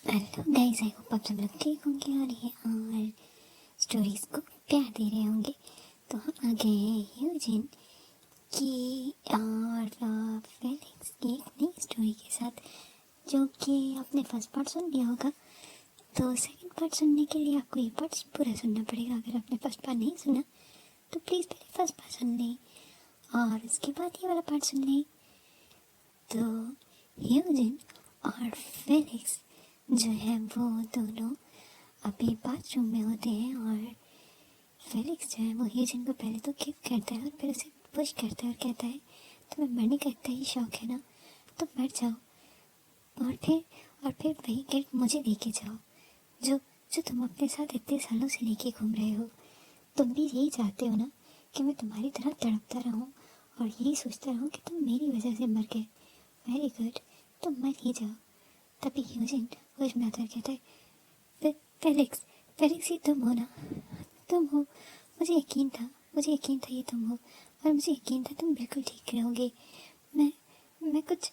Hello guys, I hope आप सब लोग ठीक होंगे और स्टोरीज को प्यार दे रहे होंगे। तो हम आ गए हैं यूजिन की और फेलिक्स की एक नई स्टोरी के साथ, जो कि आपने फर्स्ट पार्ट सुन लिया होगा। तो सेकंड पार्ट सुनने के लिए आपको ये पार्ट पूरा सुनना पड़ेगा। अगर आपने फर्स्ट पार्ट नहीं सुना तो प्लीज़ पहले फर्स्ट पार्ट सुन लें और उसके बाद ये वाला पार्ट सुन लें। तो यूजिन और फेलिक्स जो है वो दोनों अभी बाथरूम में होते हैं और फेलिक्स जो है वो यूजिन को पहले तो किक करता है और फिर उसे पुश करता है और कहता है तुम्हें मरने का इतना ही शौक है ना, तो मर जाओ और फिर वही गिल्ट मुझे देके जाओ जो जो तुम अपने साथ इतने सालों से लेके घूम रहे हो। तुम भी यही चाहते हो ना कि मैं तुम्हारी तरह तड़पता रहूं और यही सोचता रहूं कि तुम मेरी वजह से मर गए। वेरी गुड, तुम मर ही जाओ। तभी यूजिन होश में आता कहता है फेलिक्स, फेलिक्स ये तुम हो ना, तुम हो। मुझे यकीन था ये तुम हो और मुझे यकीन था तुम बिल्कुल ठीक रहोगे। मैं मैं कुछ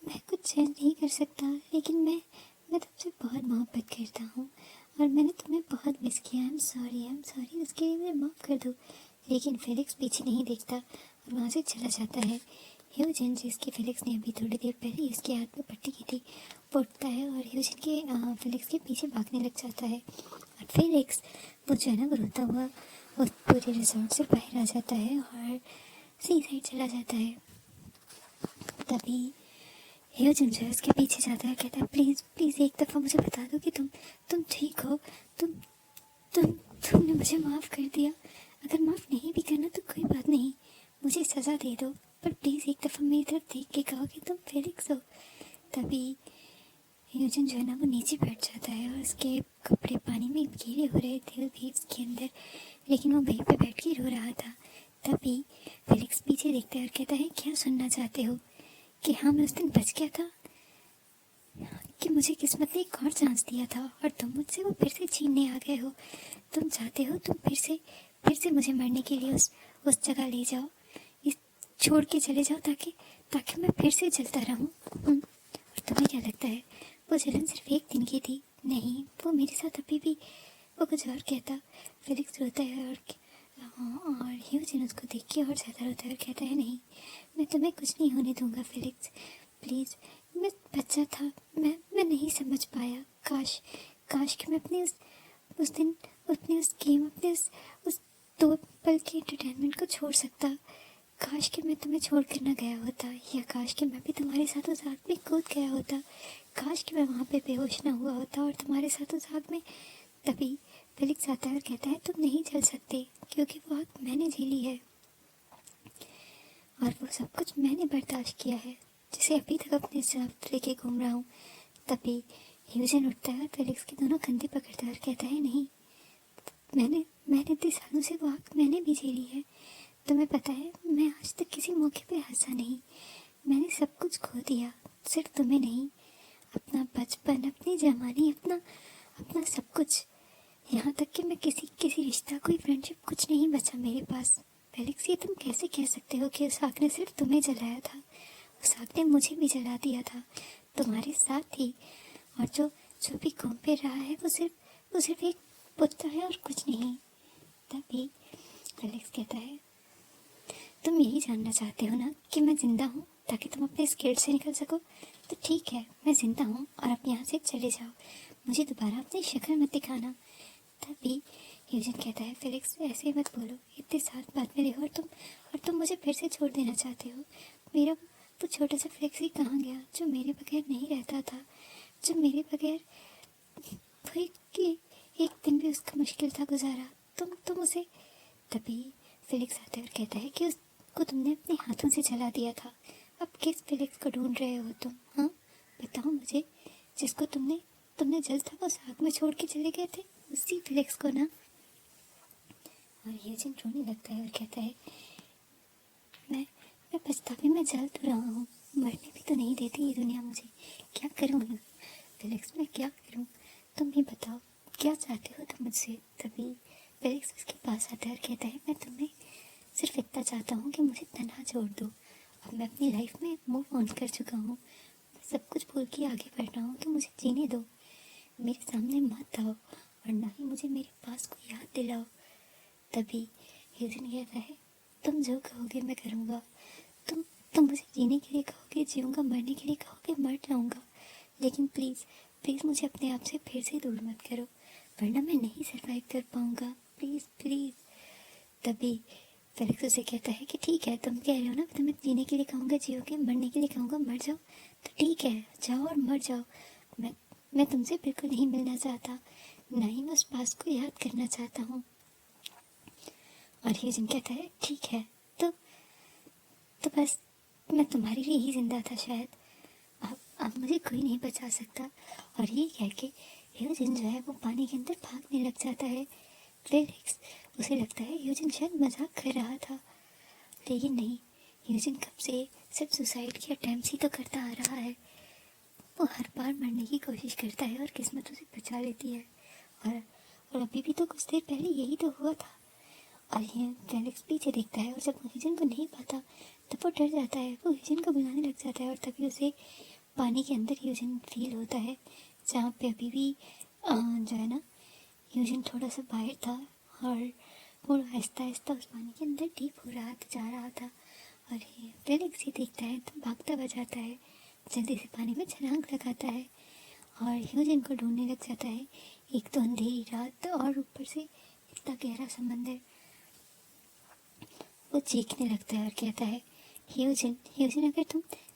मैं कुछ चैन नहीं कर सकता, लेकिन मैं तुमसे बहुत मोहब्बत करता हूँ और मैंने तुम्हें बहुत मिस किया। आई एम सॉरी, उसके लिए मुझे माफ़ कर दो। लेकिन फेलिक्स पीछे नहीं देखता और वहाँ से चला जाता है। ह्यूजिन, जिसकी फेलिक्स ने अभी थोड़ी देर पहले ही उसके हाथ में पट्टी की थी, वो उठता है और ह्यूजिन के फेलिक्स के पीछे भागने लग जाता है। और फेलिक्स वो जो है ना, वो रोता हुआ उस पूरे रिजॉर्ट से बाहर आ जाता है और सी साइड चला जाता है। तभी ह्यूजिन जो है उसके पीछे जाता है, कहता है प्लीज़ प्लीज़ एक दफ़ा मुझे बता दो कि तुम ठीक हो। तुम तुम तुमने मुझे माफ़ कर दिया। अगर माफ़ नहीं भी करना तो कोई बात नहीं, मुझे सज़ा दे दो, पर प्लीज़ एक दफ़ा मेरी तरफ देख के कहो कि तुम फेलिक्स हो। तभी ह्यूजन जो है ना वो नीचे बैठ जाता है और उसके कपड़े पानी में गीले हो रहे थे वेव्स के अंदर, लेकिन वो वहीं पे बैठ के रो रहा था। तभी फेलिक्स पीछे देखता है और कहता है क्या सुनना चाहते हो, कि हाँ मैं उस दिन बच गया था, कि मुझे किस्मत ने एक और चांस दिया था और तुम मुझसे वो फिर से छीनने आ गए हो। तुम चाहते हो तुम फिर से मुझे मरने के लिए उस जगह ले जाओ, इस छोड़ के चले जाओ, ताकि ताकि मैं फिर से जलता रहूं। और तुम्हें क्या लगता है वो जलन सिर्फ एक दिन की थी? नहीं, वो मेरे साथ अभी भी। वो कुछ और कहता। फेलिक्स रोता है और ह्यूजिन उसको देख के और ज़्यादा रोता है और कहता है नहीं, मैं तुम्हें कुछ नहीं होने दूंगा फेलिक्स, प्लीज़। मैं बच्चा था, मैं नहीं समझ पाया। काश काश कि मैं उस दिन अपने उस गेम अपने उस 2 पल के एंटरटेनमेंट को छोड़ सकता। काश कि मैं तुम्हें छोड़ कर ना गया होता, या काश कि मैं भी तुम्हारे साथ उस आग में कूद गया होता। काश कि मैं वहाँ पे बेहोश ना हुआ होता और तुम्हारे साथ उस आग में। तभी फेलिक्स आता है और कहता है तुम नहीं जल सकते, क्योंकि वो आग मैंने झेली है और वो सब कुछ मैंने बर्दाश्त किया है, जिसे अभी तक अपने साथ लेके घूम रहा हूँ। तभी ह्यूजन उठता है और फेलिक्स के दोनों कंधे पकड़ता है और कहता है नहीं, मैंने मैंने इतने सालों से वो आग मैंने भी झेली है। तुम्हें पता है मैं आज तक किसी मौके पे हंसा नहीं। मैंने सब कुछ खो दिया, सिर्फ तुम्हें नहीं, अपना बचपन, अपनी जवानी, अपना अपना सब कुछ। यहाँ तक कि मैं किसी रिश्ता, कोई फ्रेंडशिप, कुछ नहीं बचा मेरे पास। फेलिक्स, ये तुम कैसे कह सकते हो कि उस आग ने सिर्फ तुम्हें जलाया था? उस आग ने मुझे भी जला दिया था, तुम्हारे साथ ही। और जो जो भी घूम फिर रहा है वो सिर्फ एक पुतला है और कुछ नहीं। तभी फेलिक्स कहता है तुम यही जानना चाहते हो ना कि मैं ज़िंदा हूँ, ताकि तुम अपने इस गिल्ट से निकल सको। तो ठीक है, मैं ज़िंदा हूँ और अब यहाँ से चले जाओ, मुझे दोबारा अपनी शक्ल मत दिखाना। तभी ह्यूजन कहता है फेलिक्स ऐसे मत बोलो, इतने साल बाद मिले हो और तुम मुझे फिर से छोड़ देना चाहते हो। मेरा वो छोटा सा फेलिक्स ही कहाँ गया जो मेरे बगैर नहीं रहता था, जो मेरे बगैर वो एक दिन भी उसका मुश्किल था गुजारा। तुम उसे। तभी फेलिक्स आता है और कहता है कि उसको तुमने अपने हाथों से जला दिया था। अब किस फेलिक्स को ढूंढ रहे हो तुम? हाँ, बताओ मुझे, जिसको तुमने जलता हुआ उस आग में छोड़ के चले गए थे, उसी फेलिक्स को ना। और ह्यूजिन रोने लगता है और कहता है मैं मैं पछतावे में जल तो रहा हूँ, मरने भी तो नहीं देती ये दुनिया मुझे। क्या करूँ मैं फेलिक्स, मैं क्या करूँ? तुम ही बताओ, क्या चाहते हो तुम मुझसे? तभी फेलिक्स उसके पास आता है और कहता है मैं तुम्हें सिर्फ इतना चाहता हूँ कि मुझे तन्हा छोड़ दो। अब मैं अपनी लाइफ में मूव ऑन कर चुका हूँ, सब कुछ भूल के आगे बढ़ रहा हूँ, तो मुझे जीने दो। मेरे सामने मत आओ और ना ही मुझे मेरे पास को याद दिलाओ। तभी ह्यूजिन कहता है, तुम जो कहोगे मैं करूँगा। तुम तुम मुझे जीने के लिए कहोगे जीऊँगा, मरने के लिए कहोगे मर जाऊँगा, लेकिन प्लीज़ प्लीज़ मुझे अपने आप से फिर से दूर मत करो, वरना मैं नहीं सर्वाइव कर पाऊँगा, प्लीज़ प्लीज़। तभी फेलिक्स उसे कहता है कि ठीक है, तुम कह रहे हो ना, तुम्हें जीने के लिए कहूँगा जियोगे, मरने के लिए कहूँगा मर जाओ, तो ठीक है, जाओ और मर जाओ। मैं तुमसे बिल्कुल नहीं मिलना चाहता, ना ही मैं उस पास को याद करना चाहता हूँ। और ह्यूजिन कहता है ठीक है, तो बस मैं तुम्हारे लिए ही जिंदा था शायद, अब मुझे कोई नहीं बचा सकता। और ये कह के ह्यूजिन जो है वो पानी के अंदर भागने लग जाता है। फेलिक्स, उसे लगता है ह्यूजिन शायद मजाक कर रहा था, लेकिन नहीं, ह्यूजिन कब से सिर्फ सुसाइड की अटेम्प्ट ही तो करता आ रहा है। वो हर बार मरने की कोशिश करता है और किस्मत उसे बचा लेती है। और अभी भी तो कुछ देर पहले यही तो हुआ था। और ये फेलिक्स पीछे देखता है और जब वो ह्यूजिन को नहीं पाता तब वो डर जाता है, वो ह्यूजिन को बुलाने लग जाता है। और तभी उसे पानी के अंदर ह्यूजिन फील होता है, जहाँ पे अभी भी जो है ना, ह्यूजिन थोड़ा सा बाहर था और वो आहिस्ता आहिस्ता उस पानी के अंदर डीप हो रहा था, जा रहा था। और फेलिक्स ही देखता है तो भागता बजाता है, जल्दी से पानी में छलांग लगाता है और ह्यूजिन को ढूंढने लग जाता है। एक तो अंधेरी रात और ऊपर से इतना गहरा समंदर। वो चीखने लगता है और कहता है, ह्यूजिन ह्यूजिन, अगर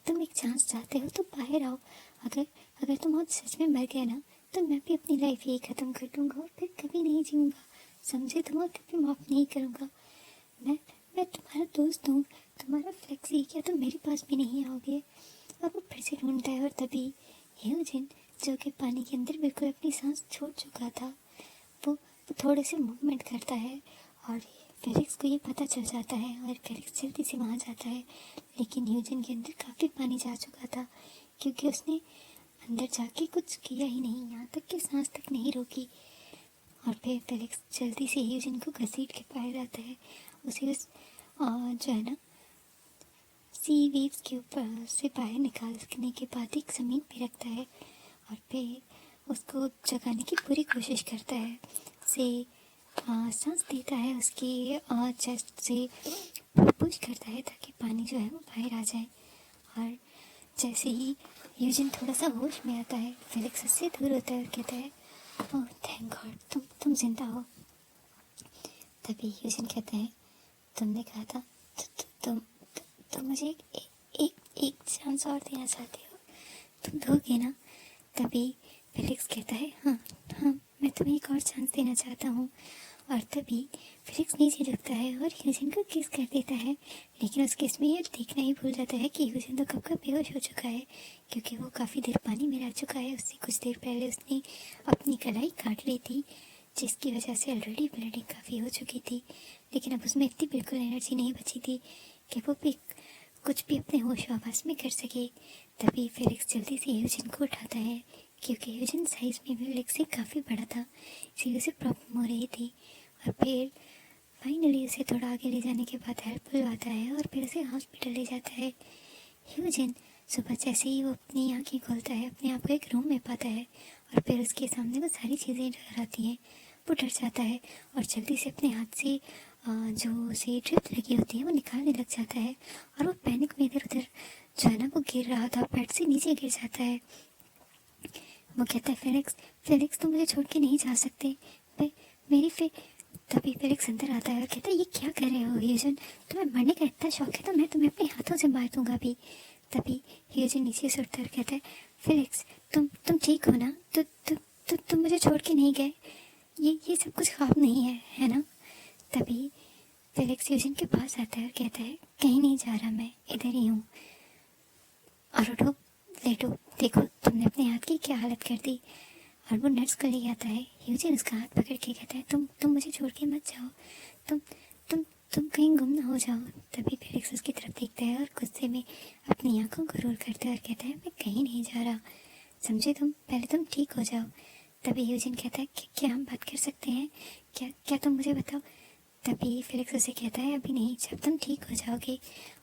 तुम एक चांस चाहते हो तो बाहर आओ। अगर अगर तुम आज सच में मर गए ना, तो मैं भी अपनी लाइफ यही ख़त्म कर दूँगा और फिर कभी नहीं जीऊँगा, समझे तुम, और कभी माफ़ नहीं करूँगा। मैं तुम्हारा दोस्त हूँ, तुम्हारा फ्लेक्सी, क्या तुम मेरे पास भी नहीं आओगे? और वो फिर से ढूंढता है और तभी ह्यूजिन, जो कि पानी के अंदर बिल्कुल अपनी सांस छोड़ चुका था, वो थोड़े से मूवमेंट करता है और फेलिक्स को ये पता चल जाता है और फेलिक्स जल्दी से वहाँ जाता है। लेकिन ह्यूजिन के अंदर काफ़ी पानी जा चुका था, क्योंकि उसने अंदर जाके कुछ किया ही नहीं, यहाँ तक कि सांस तक नहीं रोकी। और फिर फेलिक्स जल्दी से ह्यूजिन को घसीट के बाहर आता है, उसे उस जो है ना सी वेव्स के ऊपर से बाहर निकालने के बाद एक ज़मीन पे रखता है और फिर उसको जगाने की पूरी कोशिश करता है। उसे सांस देता है, उसकी चेस्ट से पुश करता है ताकि पानी जो है वो बाहर आ जाए। और जैसे ही यूजिन थोड़ा सा होश में आता है, फेलिक्स उससे दूर होता है और कहता है, ओह थैंक गॉड, तुम जिंदा हो। तभी यूजिन कहता है, तुमने कहा था तुम मुझे एक चांस और देना चाहते हो, तुम दोगे ना? तभी फेलिक्स कहता है, हाँ हाँ, मैं तुम्हें एक और चांस देना चाहता हूँ। और तभी फेलिक्स नीचे झुकता है और ह्यूजिन को किस कर देता है, लेकिन उस किस में ये देखना ही भूल जाता है कि ह्यूजिन तो कब का बेहोश हो चुका है, क्योंकि वो काफ़ी देर पानी में रह चुका है। उससे कुछ देर पहले उसने अपनी कलाई काट ली थी, जिसकी वजह से ऑलरेडी ब्लीडिंग काफ़ी हो चुकी थी, लेकिन अब उसमें इतनी बिल्कुल एनर्जी नहीं बची थी कि वो भी कुछ भी अपने होश आवास में कर सके। तभी फेलिक्स जल्दी से ह्यूजिन को उठाता है, क्योंकि ह्यूजिन साइज में भी फेलिक्स से काफ़ी बड़ा था, इसलिए उसे प्रॉब्लम हो रही थी। और फिर फाइनली उसे थोड़ा आगे ले जाने के बाद हेल्प बुलवाता है और फिर उसे हॉस्पिटल ले जाता है। ह्यूजिन सुबह जैसे ही वो अपनी आँखें खोलता है, अपने आप को एक रूम में पाता है और फिर उसके सामने वो सारी चीज़ें नजर आती हैं। वो डर जाता है और जल्दी से अपने हाथ से जो उसे ड्रिप लगी होती है वो निकालने लग जाता है और वो पैनिक में इधर उधर जो है ना वो गिर रहा था, बेड से नीचे गिर जाता है। वो कहता है, फेलिक्स तुम मुझे छोड़ के नहीं जा सकते, मेरी तभी फेलिक्स अंदर आता है और कहता है, ये क्या कर रहे हो ह्यूजिन, तुम्हें मरने का इतना शौक है तो मैं तुम्हें अपने हाथों से मार दूंगा भी। तभी ह्यूजिन नीचे से उठता है और कहता है, फेलिक्स तुम ठीक हो ना? तुम मुझे छोड़ के नहीं गए, ये सब कुछ ख्वाब नहीं है ना? तभी फेलिक्स ह्यूजिन के पास आता है और कहता है, कहीं नहीं जा रहा, मैं इधर ही हूँ, और उठो लेटो, देखो तुमने अपने हाथ की क्या हालत कर दी। और वो नर्स को ले आता है। ह्यूजिन उसका हाथ पकड़ के कहता है, तुम मुझे छोड़ के मत जाओ, तुम तुम कहीं गुम ना हो जाओ। तभी फेलिक्स उसकी तरफ देखता है और गुस्से में अपनी आंखों को रोल करता है और कहता है, मैं कहीं नहीं जा रहा, समझे तुम, पहले तुम ठीक हो जाओ। तभी ह्यूजिन कहता है कि क्या हम बात कर सकते हैं, क्या तुम मुझे बताओ। तभी फेलिक्स उसे कहता है, अभी नहीं, जब तुम ठीक हो जाओगे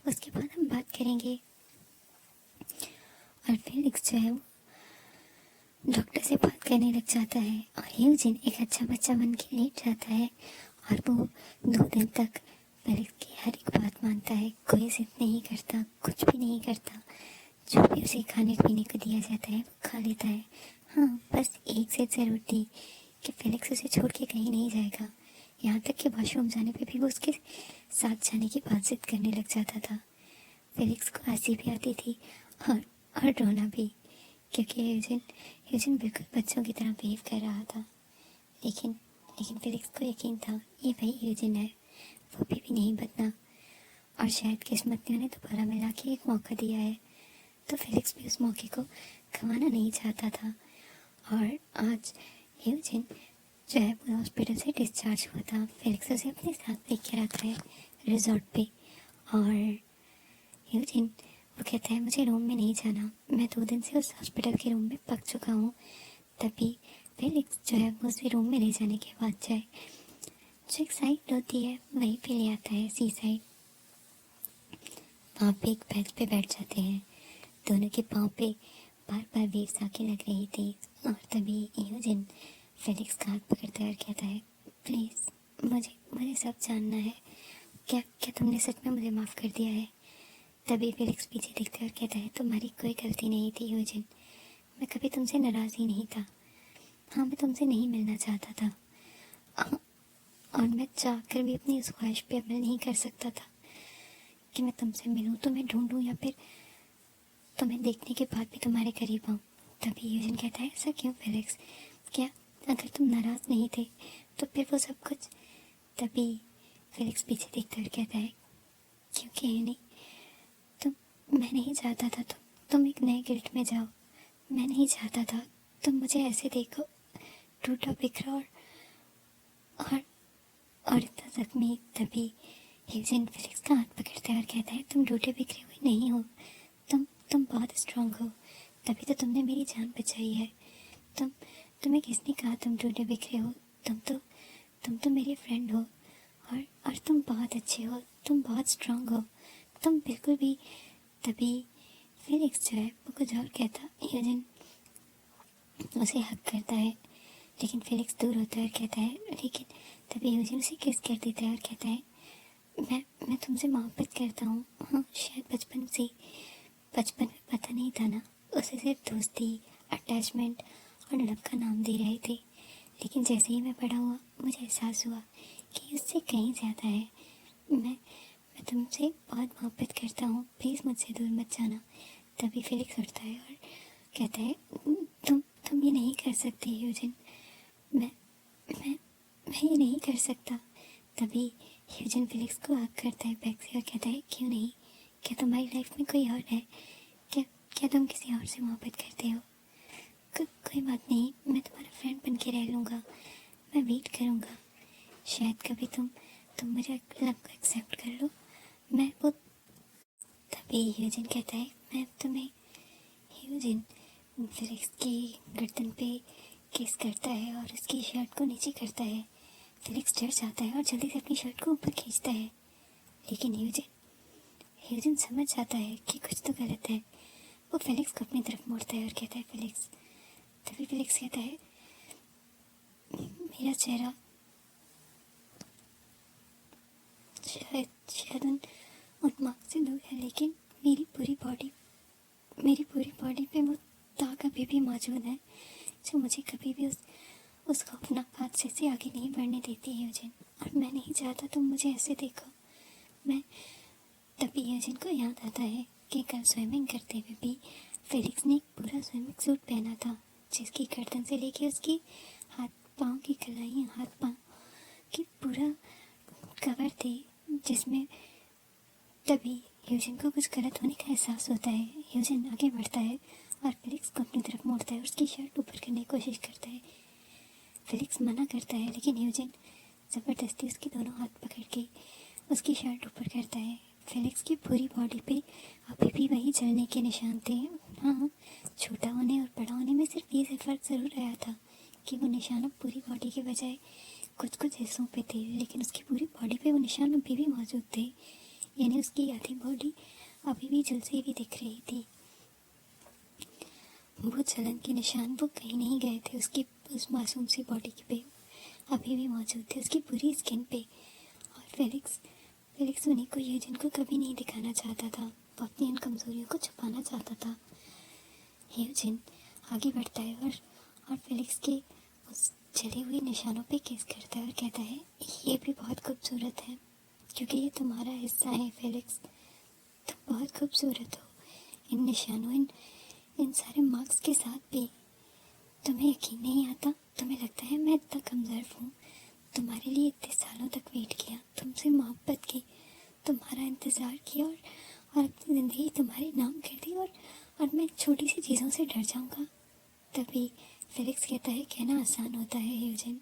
उसके बाद हम बात करेंगे। और फेलिक्स जो है वो डॉक्टर से बात करने लग जाता है और यूजिन एक अच्छा बच्चा बन के लेट जाता है और वो 2 दिन तक फेलिक्स की हर एक बात मानता है, कोई जिद नहीं करता, कुछ भी नहीं करता। जो भी उसे खाने पीने को दिया जाता है वो खा लेता है। हाँ, बस एक जिद ज़रूर थी कि फेलिक्स उसे छोड़ के कहीं नहीं जाएगा। यहाँ तक कि वॉशरूम जाने पे भी वो उसके साथ जाने की बात जिद करने लग जाता था। फेलिक्स को हंसी भी आती थी और रोना भी, क्योंकि यूजिन बिल्कुल बच्चों की तरह बिहेव कर रहा था। लेकिन फेलिक्स को यकीन था ये वही यूजिन है, वो भी नहीं बदला और शायद किस्मत ने उन्हें दोबारा मिला के एक मौका दिया है। तो फेलिक्स भी उस मौके को गंवाना नहीं चाहता था। और आज यूजिन जो है वो हॉस्पिटल से डिस्चार्ज हुआ था। फेलिक्स उसे अपने साथ लेके आता है रिजॉर्ट पे और यूजिन वो कहता है मुझे रूम में नहीं जाना, मैं 2 दिन से उस हॉस्पिटल के रूम में पक चुका हूँ। तभी फेलिक्स जो है वो उसे रूम में ले जाने के बाद जाए जो एक साइड होती है वहीं पे ले आता है, सी साइड। वहाँ पे एक बेड पे बैठ जाते हैं। दोनों के पाँव पे बार बार वेव्स आके लग रही थी और तभी यूजिन फेलिक्स का हाथ पकड़ता है और कहता है प्लीज़ मुझे सब जानना है, क्या तुमने सच में मुझे माफ़ कर दिया है? तभी फेलिक्स पीछे देखता है और कहता है तुम्हारी कोई गलती नहीं थी यूजिन, मैं कभी तुमसे नाराज़ ही नहीं था। हाँ, मैं तुमसे नहीं मिलना चाहता था और मैं चाहकर भी अपनी उस ख्वाहिश पे अमल नहीं कर सकता था कि मैं तुमसे मिलूं, तुम्हें ढूंढूं या फिर तुम्हें देखने के बाद भी तुम्हारे करीब आऊँ। तभी यूजिन कहता है ऐसा क्यों फेलिक्स, क्या अगर तुम नाराज़ नहीं थे तो फिर वो सब कुछ? तभी फेलिक्स पीछे देखता और कहता है क्योंकि नहीं, मैं नहीं चाहता था तुम एक नए गिल्ट में जाओ। मैं नहीं चाहता था तुम मुझे ऐसे देखो, टूटा बिखरा और इतना जख्मी। तभी यूजिन फेलिक्स का हाथ पकड़ता है और कहता है तुम टूटे बिखरे हुए नहीं हो, तुम बहुत स्ट्रांग हो, तभी तो तुमने मेरी जान बचाई है। तुम्हें किसने कहा तुम टूटे बिखरे हो? तुम तो मेरे फ्रेंड हो और तुम बहुत अच्छे हो, तुम बहुत स्ट्रांग हो, तुम बिल्कुल भी। तभी फेलिक्स जो है वो कुछ और कहता, यूजिन उसे हक करता है लेकिन फेलिक्स दूर होता है और कहता है लेकिन तभी यूजिन उसे किस कर देता है और कहता है मैं तुमसे मोहब्बत करता हूँ। हाँ, शायद बचपन में पता नहीं था ना, उसे सिर्फ दोस्ती, अटैचमेंट और लव का नाम दे रहे थे। लेकिन जैसे ही मैं बड़ा हुआ मुझे एहसास हुआ कि उससे कहीं ज़्यादा है। मैं तुमसे बहुत मोहब्बत करता हूँ, प्लीज़ मुझसे दूर मत जाना। तभी फेलिक्स उठता है और कहता है तुम ये नहीं कर सकते यूजिन, मैं मैं मैं ये नहीं कर सकता। तभी यूजिन फेलिक्स को हक करता है बैक से और कहता है क्यों नहीं, क्या तुम्हारी लाइफ में कोई और है? क्या तुम किसी और से मोहब्बत करते हो? कोई बात नहीं, मैं तुम्हारा फ्रेंड बन के रह लूँगा, मैं वेट करूँगा, शायद कभी तुम मुझे लव को एक्सेप्ट कर लो। मैं वो तभी यूजिन कहता है मैं तुम्हें। यूजिन फेलिक्स की गर्दन पे किस करता है और उसकी शर्ट को नीचे करता है। फेलिक्स डर जाता है और जल्दी से अपनी शर्ट को ऊपर खींचता है, लेकिन यूजिन समझ जाता है कि कुछ तो गलत है। वो फेलिक्स को अपनी तरफ मोड़ता है और कहता है फेलिक्स। तभी फेलिक्स कहता है मेरा चेहरा शायद उन मार्क्स से दूर है, लेकिन मेरी पूरी बॉडी पे वो दाग अभी भी मौजूद है जो मुझे कभी भी उस खौफनाक हादसे से आगे नहीं बढ़ने देती है यूजिन, और मैं नहीं चाहता तुम मुझे ऐसे देखो। मैं तभी यूजिन को याद आता है कि कल स्विमिंग करते हुए भी फेलिक्स ने एक पूरा स्विमिंग सूट पहना था जिसकी गर्दन से लेके उसकी हाथ पाँव की कलाई, हाथ पाँव की पूरा कवर थी जिसमें। तभी यूजिन को कुछ गलत होने का एहसास होता है। यूजिन आगे बढ़ता है और फेलिक्स को अपनी तरफ मोड़ता है और उसकी शर्ट ऊपर करने की कोशिश करता है। फेलिक्स मना करता है लेकिन यूजिन ज़बरदस्ती उसके दोनों हाथ पकड़ के उसकी शर्ट ऊपर करता है। फेलिक्स की पूरी बॉडी पे अभी भी वही जलने के निशान थे। हाँ, छोटा होने और बड़ा होने में सिर्फ ये फ़र्क ज़रूर आया था कि वो निशान अब पूरी बॉडी के बजाय कुछ हिस्सों पे थे, लेकिन उसकी पूरी बॉडी पे वो निशान अभी भी मौजूद थे, यानी उसकी आधी बॉडी अभी भी जलती हुई दिख रही थी। वो जलन के निशान वो कहीं नहीं गए थे, उसकी उस मासूम सी बॉडी पे अभी भी मौजूद थे, उसकी पूरी स्किन पे। और फेलिक्स फेलिक्स उन्हीं को यूजिन को कभी नहीं दिखाना चाहता था, वो अपनी इन कमज़ोरियों को छुपाना चाहता था। यूजिन आगे बढ़ता है और फेलिक्स के उस जले हुए निशानों पे किस करता है और कहता है, ये भी बहुत खूबसूरत है क्योंकि ये तुम्हारा हिस्सा है फेलिक्स, तुम बहुत खूबसूरत हो। इन निशानों इन सारे मार्क्स के साथ भी तुम्हें यकीन नहीं आता, तुम्हें लगता है मैं इतना कमज़ोर हूँ। तुम्हारे लिए इतने सालों तक वेट किया, तुमसे मोहब्बत की, तुम्हारा इंतज़ार किया और अपनी ज़िंदगी तुम्हारे नाम कर दी, और मैं छोटी सी चीज़ों से डर जाऊँगा। तभी फेलिक्स कहता है, कहना आसान होता है यूजिन,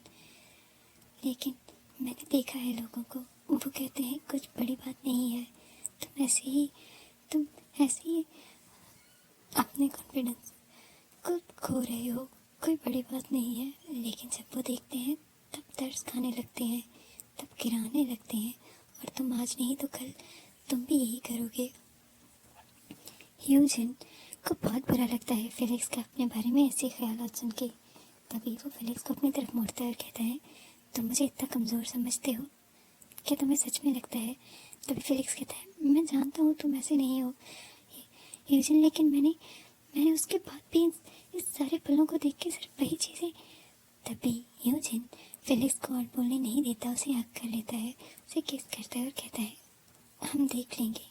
लेकिन मैंने देखा है लोगों को, वो कहते हैं कुछ बड़ी बात नहीं है, तुम ऐसे ही अपने कॉन्फिडेंस को खो रहे हो, कोई बड़ी बात नहीं है। लेकिन जब वो देखते हैं तब तरस खाने लगते हैं, तब गिराने लगते हैं, और तुम आज नहीं तो कल तुम भी यही करोगे। यूजिन को बहुत बुरा लगता है फेलिक्स का अपने बारे में ऐसे ख्यालात सुन के। तभी वो फेलिक्स को अपनी तरफ मोड़ता है और कहता है, तुम मुझे इतना कमज़ोर समझते हो, क्या तुम्हें सच में लगता है? तभी फेलिक्स कहता है, मैं जानता हूँ तुम ऐसे नहीं हो यूजिन, लेकिन मैंने उसके बाद भी इस सारे पलों को देख के सिर्फ वही चीज़ें। तभी यूजिन फेलिक्स को और बोलने नहीं देता, उसे हक कर लेता है, उसे किस करता है और कहता है, हम देख लेंगे,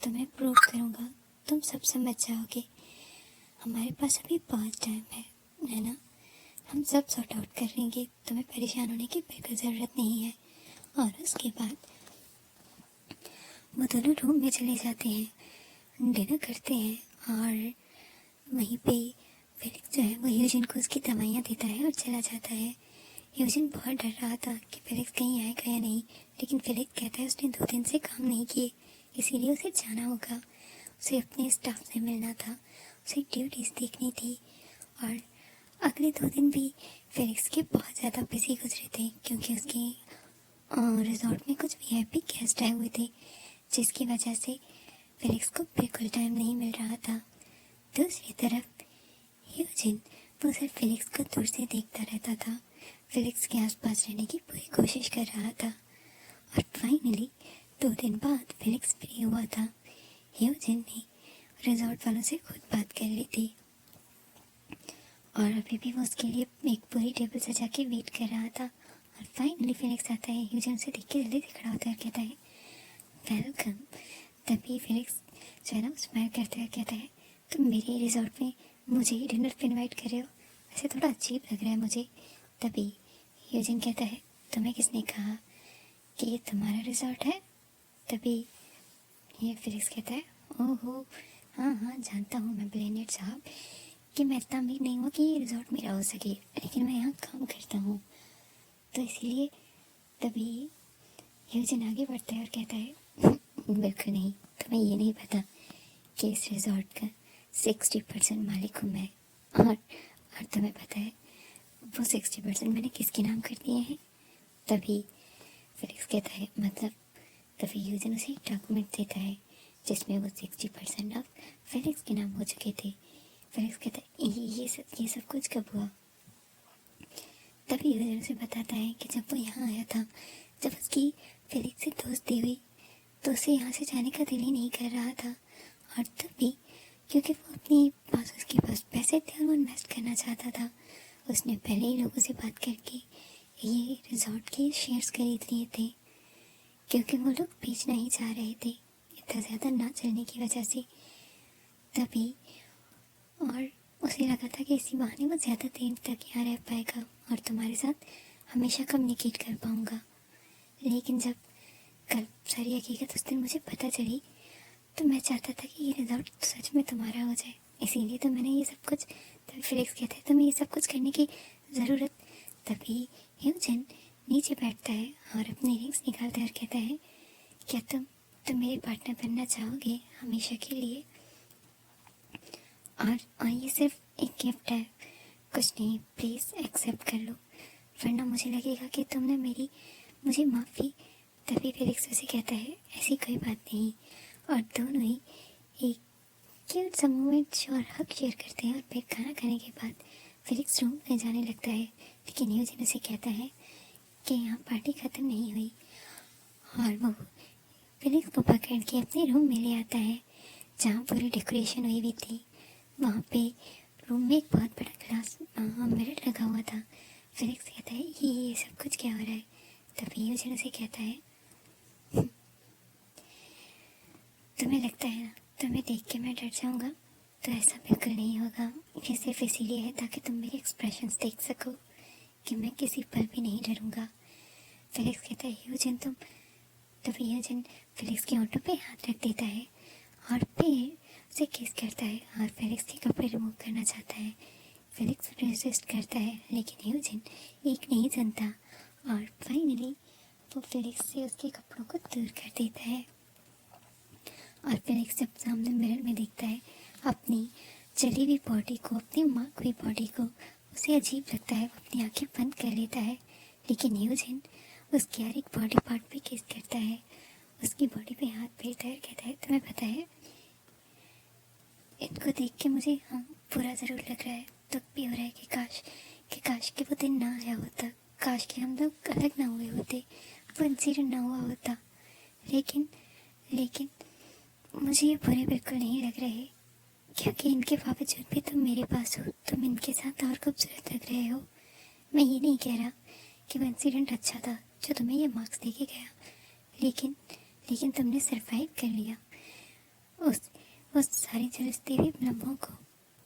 तुम्हें प्रूव करूँगा, तुम सब समझ जाओगे। हमारे पास अभी बहुत टाइम है ना? हम सब सॉर्ट आउट कर लेंगे, तुम्हें परेशान होने की बिल्कुल ज़रूरत नहीं है। और उसके बाद वो दोनों रूम में चले जाते हैं, डिनर करते हैं, और वहीं पे फेलिक्स जो है वो यूजिन को उसकी दवाइयाँ देता है और चला जाता है। यूजिन बहुत डर रहा था कि फेलिक्स कहीं आएगा या नहीं, लेकिन फेलिक्स कहता है उसने 2 दिन से काम नहीं किए, इसीलिए उसे जाना होगा, उसे अपने स्टाफ से मिलना था, उसे ड्यूटीज़ देखनी थी। और अगले 2 दिन भी फेलिक्स के बहुत ज़्यादा बिजी गुजरे थे, क्योंकि उसके रिजॉर्ट में कुछ वीआईपी गेस्ट आए हुए थे, जिसकी वजह से फेलिक्स को बिल्कुल टाइम नहीं मिल रहा था। दूसरी तरफ यूजिन वो सिर्फ फेलिक्स को दूर से देखता रहता था, फेलिक्स के आसपास रहने की पूरी कोशिश कर रहा था। और फाइनली 2 दिन बाद फेलिक्स फ्री हुआ था। यूजिन ने रिजॉर्ट वालों से खुद बात कर ली थी, और अभी भी वो उसके लिए एक पूरी टेबल सजा के वेट कर रहा था। और फाइनली फेलिक्स आता है, यूजिन उसे देख के जल्दी से खड़ा होता है और कहता है, वेलकम। तभी फेलिक्स जो है ना स्माइल करते हुए कहता है, तुम मेरे रिजॉर्ट में मुझे डिनर पे इनवाइट कर रहे हो, ऐसे थोड़ा अजीब लग रहा है मुझे। तभी यूजिन कहता है, तुम्हें किसने कहा कि ये तुम्हारा रिजॉर्ट है? तभी ये फेलिक्स कहता है, ओहो हाँ हाँ जानता हूँ मैं ब्लेनेट साहब, कि मैं इतना अमीर नहीं हूँ कि ये रिजॉर्ट मेरा हो सके, लेकिन मैं यहाँ काम करता हूँ, तो इसीलिए। तभी यूजिन आगे बढ़ता है और कहता है, बिल्कुल नहीं, तुम्हें ये नहीं पता कि इस रिजॉर्ट का 60% मालिक हूँ मैं, और तुम्हें पता है वो 60% मैंने किसके नाम कर दिए हैं? तभी फेलिक्स कहता है, मतलब? तभी यूजिन उसे एक डॉक्यूमेंट देता है जिसमें वो 60% ऑफ फेलिक्स के नाम हो चुके थे। फेलिक्स कहता है, ये सब कुछ कब हुआ? तभी यूजिन उसे बताता है कि जब वो यहाँ आया था, जब उसकी फेलिक्स से दोस्ती हुई, तो उसे यहाँ से जाने का दिल ही नहीं कर रहा था। और तभी क्योंकि वो अपनी पास उसके पास पैसे थे और वो इन्वेस्ट करना चाहता था, उसने पहले ही लोगों से बात करके ये रिजॉर्ट के शेयर्स खरीद लिए थे, क्योंकि वो लोग बेचना ही चाह रहे थे इतना ज़्यादा ना चलने की वजह से। तभी और उसे लगा था कि इसी बहाने वो ज़्यादा देर तक यहाँ रह पाएगा और तुम्हारे साथ हमेशा कम्युनिकेट कर पाऊँगा। लेकिन जब कल सारी हकीकत उस दिन मुझे पता चली, तो मैं चाहता था कि ये रिजॉर्ट सच में तुम्हारा हो जाए, इसीलिए तो मैंने ये सब कुछ। तभी फेलिक्स कहता है, तुम्हें ये सब कुछ करने की ज़रूरत। तभी यूजिन नीचे बैठता है और अपनी रिंग्स निकालता है और कहता है, क्या तुम मेरे पार्टनर बनना चाहोगे हमेशा के लिए? और ये सिर्फ एक गिफ्ट है, कुछ नहीं, प्लीज़ एक्सेप्ट कर लो, वरना मुझे लगेगा कि तुमने मुझे माफ़ी। तभी फेलिक्स उसे कहता है, ऐसी कोई बात नहीं, और दोनों ही एक क्यूट सा मोमेंट और हक शेयर करते हैं और फिर खाना खाने के बाद फिलिक्स रूम में जाने लगता है, लेकिन यूजिन उसे कहता है कि यहाँ पार्टी ख़त्म नहीं हुई और वो फिलिक्स को पकड़ के अपने रूम में ले आता है जहाँ पूरी डेकोरेशन हुई हुई थी। वहाँ पे रूम में एक बहुत बड़ा ग्लास मिरर लगा हुआ था। फिलिक्स कहता है ये सब कुछ क्या हो रहा है? तभी यूजिन उसे कहता है तुम्हें लगता है ना तुम्हें देख के मैं डर जाऊँगा, तो ऐसा बिल्कुल नहीं होगा। ये सिर्फ इसीलिए है ताकि तुम मेरे एक्सप्रेशंस देख सको कि मैं किसी पल भी नहीं डरूँगा। फिलिक्स कहता है यूजिन तुम। तभी यूजिन फिलिक्स के होंठों पे हाथ रख देता है और फिर उसे किस करता है और फिलिक्स के कपड़े रिमूव करना चाहता है। फिलिक्स रेजिस्ट करता है लेकिन यूजिन एक नहीं सुनता और फाइनली वो फिलिक्स से उसके कपड़ों को दूर कर देता है। और फिलिक्स जब सामने मिरर में देखता है अपनी जली हुई बॉडी को, अपनी मार्क हुई बॉडी को, उसे अजीब लगता है। वो अपनी आंखें बंद कर लेता है लेकिन यूजिन उसके हर एक बॉडी पार्ट पे किस करता है, उसकी बॉडी पे हाथ फेरता है और कहता है तुम्हें पता है इनको देख के मुझे बुरा ज़रूर लग रहा है, दुख भी हो रहा है कि काश के वो दिन ना आया होता, काश के हम लोग अलग ना हुए होते, वो इंसिडेंट ना हुआ होता। लेकिन मुझे ये बुरे बिल्कुल नहीं लग रहे क्योंकि इनके बावजूद भी तुम मेरे पास हो, तुम इनके साथ और खूबसूरत लग रहे हो। मैं ये नहीं कह रहा कि वो इंसिडेंट अच्छा था जो तुम्हें ये मार्क्स दे के गया, लेकिन तुमने सरवाइव कर लिया उस सारी जलती हुई लम्हों को,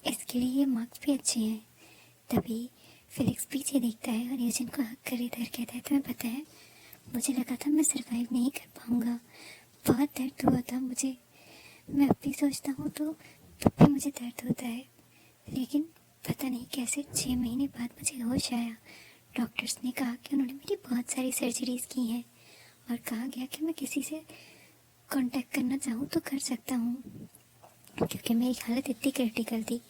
इसके लिए ये मार्क्स भी अच्छे हैं। तभी फिलिक्स पीछे देखता है और यूजिन को हक कर इधर कहता है तुम्हें पता है मुझे लगा था मैं सरवाइव नहीं कर पाऊँगा, बहुत दर्द हुआ था मुझे, मैं अब भी सोचता हूँ तो तब भी मुझे दर्द होता है, लेकिन पता नहीं कैसे 6 महीने बाद मुझे होश आया। डॉक्टर्स ने कहा कि उन्होंने मेरी बहुत सारी सर्जरीज की हैं और कहा गया कि मैं किसी से कांटेक्ट करना चाहूँ तो कर सकता हूँ क्योंकि मेरी हालत इतनी क्रिटिकल थी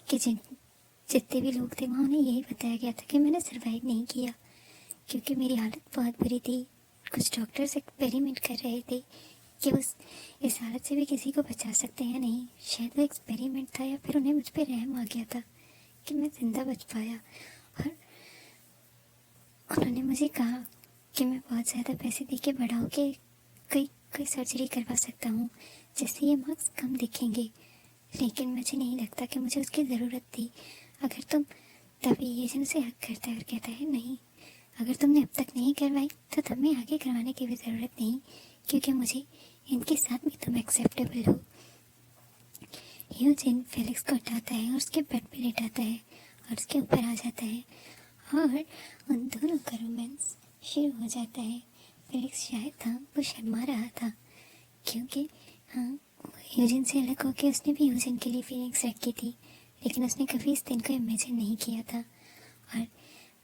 कि जितने भी लोग थे वहाँ उन्हें यही बताया गया था कि मैंने सर्वाइव नहीं किया क्योंकि मेरी हालत बहुत बुरी थी। कुछ डॉक्टर्स एक्सपेरिमेंट कर रहे थे कि इस हालत से भी किसी को बचा सकते हैं नहीं। शायद वो एक्सपेरिमेंट था या फिर उन्हें मुझ पर रहम आ गया था कि मैं ज़िंदा बच पाया और उन्होंने मुझे कहा कि मैं बहुत ज़्यादा पैसे दे के बड़ा हो के कोई सर्जरी करवा सकता हूँ जिससे ये मार्क्स कम दिखेंगे, लेकिन मुझे नहीं लगता कि मुझे उसकी ज़रूरत थी। अगर तुम तभी यूजिन से हक करता है और कहता है नहीं, अगर तुमने अब तक नहीं करवाई तो तुम्हें आगे करवाने की भी ज़रूरत नहीं क्योंकि मुझे इनके साथ भी तुम एक्सेप्टेबल हो। यूजिन फिलिक्स को उठाता है और उसके बेड पे लेटाता है और उसके ऊपर आ जाता है और उन दोनों का रोमांस शुरू हो जाता है। फिलिक्स शायद था वो शर्मा रहा था क्योंकि यूजिन से अलग होकर उसने भी यूजिन के लिए फीलिंग्स रखी थी, लेकिन उसने कभी इस दिन को इमेजिन नहीं किया था। और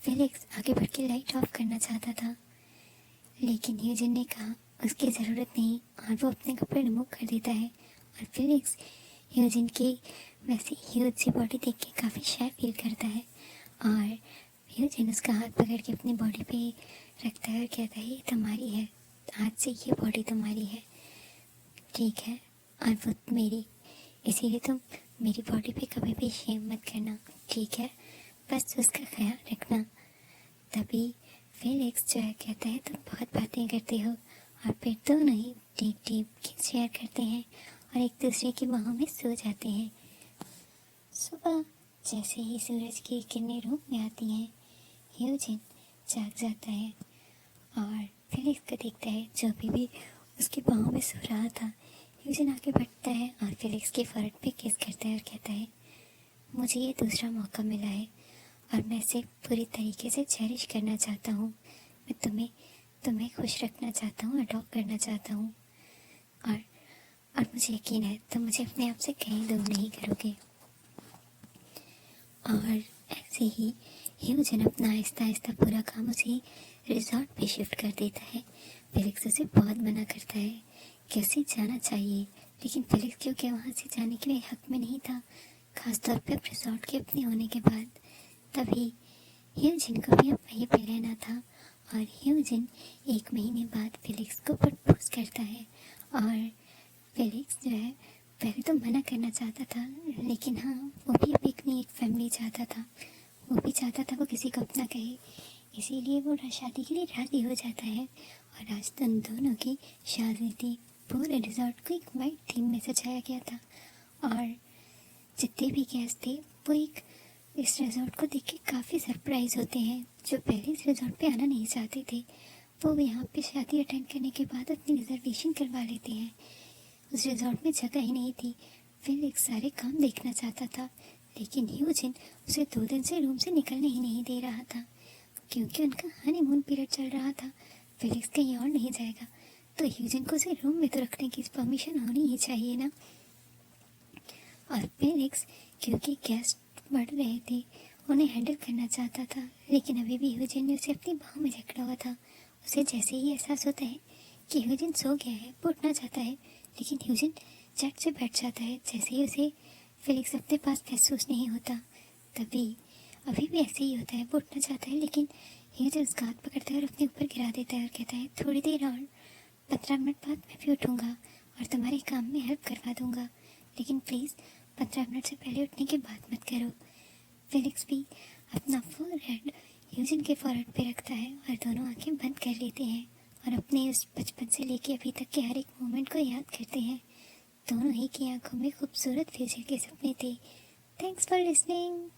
फिलिक्स आगे बढ़ के लाइट ऑफ करना चाहता था लेकिन यूजिन ने कहा उसकी ज़रूरत नहीं और वो अपने कपड़े रिमूव कर देता है। और फिलिक्स यूजिन की वैसी ह्यूज सी बॉडी देख के काफ़ी शाय फील करता है और यूजिन उसका हाथ पकड़ के अपनी बॉडी पे रखता है और कहता है ये तुम्हारी है, आज से ये बॉडी तुम्हारी है, ठीक है, और वो मेरी, इसीलिए तुम मेरी बॉडी पे कभी भी शेम मत करना, ठीक है, बस उसका ख्याल रखना। तभी फिलिक्स जो है कहता है तुम बहुत बातें करते हो और फिर दोनों ही डीप डीप किस शेयर करते हैं और एक दूसरे की बाहों में सो जाते हैं। सुबह जैसे ही सूरज की किरणें रूम में आती हैं यूजिन जाग जाता है और फिलिक्स को देखता है जो भी उसकी बाहों में सो रहा था। यूजिन आगे बढ़ता है और फिलिक्स के फोrehead पे किस करता है और कहता है मुझे ये दूसरा मौका मिला है और मैं इसे पूरी तरीके से चेरिश करना चाहता हूँ। मैं तुम्हें खुश रखना चाहता हूँ, अडॉप्ट करना चाहता हूँ और मुझे यकीन है तुम मुझे अपने आप से कहीं दूर नहीं करोगे। और ऐसे ही यूजिन अपना आहिस्ता आहिस्ता पूरा काम उसी रिजॉर्ट पे शिफ्ट कर देता है। फिलिक्स उसे बहुत मना करता है कि उसे जाना चाहिए, लेकिन फिलिक्स क्योंकि वहाँ से जाने के लिए हक में नहीं था, खासतौर पे अब रिजॉर्ट के अपने होने के बाद। तभी यूजिन को भी अब वहीं पे रहना था और यूजिन 1 महीने बाद फिलिक्स को प्रपोज करता है और फिलिक्स जो है पहले तो मना करना चाहता था, लेकिन हाँ, वो भी अपनी एक फैमिली चाहता था। वो भी चाहता था वो किसी को अपना कहे, इसीलिए वो शादी के लिए राजी हो जाता है। और आज तो उन दोनों की शादी थी। पूरे रिजॉर्ट को एक वाइट थीम में सजाया गया था, और जितने भी गेस्ट थे वो एक इस रिजॉर्ट को देख के काफ़ी सरप्राइज होते हैं। जो पहले इस रिजॉर्ट पे आना नहीं चाहते थे, वो यहाँ पे शादी अटेंड करने के बाद अपनी रिजर्वेशन करवा लेते हैं। उस रिजॉर्ट में जगह ही नहीं थी। फेलिक्स सारे काम देखना चाहता था, लेकिन ह्यूजिन उसे 2 दिन से रूम से निकलने ही नहीं दे रहा था, क्योंकि उनका हनीमून पीरियड चल रहा था। फेलिक्स कहीं और नहीं जाएगा तो ह्यूजिन को उसे रूम में तो रखने की परमिशन होनी ही चाहिए ना। और फेलिक्स, क्योंकि गेस्ट बढ़ रहे थे, उन्हें हैंडल करना चाहता था, लेकिन अभी भी ह्यूजिन ने उसे अपनी बाहों में जकड़ा हुआ था। उसे जैसे ही एहसास होता है कि ह्यूजिन सो गया है, वो उठना चाहता है, लेकिन ह्यूजिन झट से बैठ जाता है जैसे ही उसे फेलिक्स अपने पास महसूस नहीं होता। तभी अभी भी ऐसे ही होता है, वो उठना चाहता है, लेकिन ह्यूजिन उसका हाथ पकड़ता है और अपने ऊपर गिरा देता है और कहता है, थोड़ी देर और, 15 मिनट बाद मैं भी उठूँगा और तुम्हारे काम में हेल्प करवा दूँगा, लेकिन प्लीज़ 15 मिनट से पहले उठने की बात मत करो। फेलिक्स भी अपना फुल हैंड ह्यूजिन के फॉरहेड पे रखता है और दोनों आंखें बंद कर लेते हैं और अपने उस बचपन से लेके अभी तक के हर एक मोमेंट को याद करते हैं। दोनों ही की आंखों में खूबसूरत फ्यूचर के सपने थे। Thanks for listening.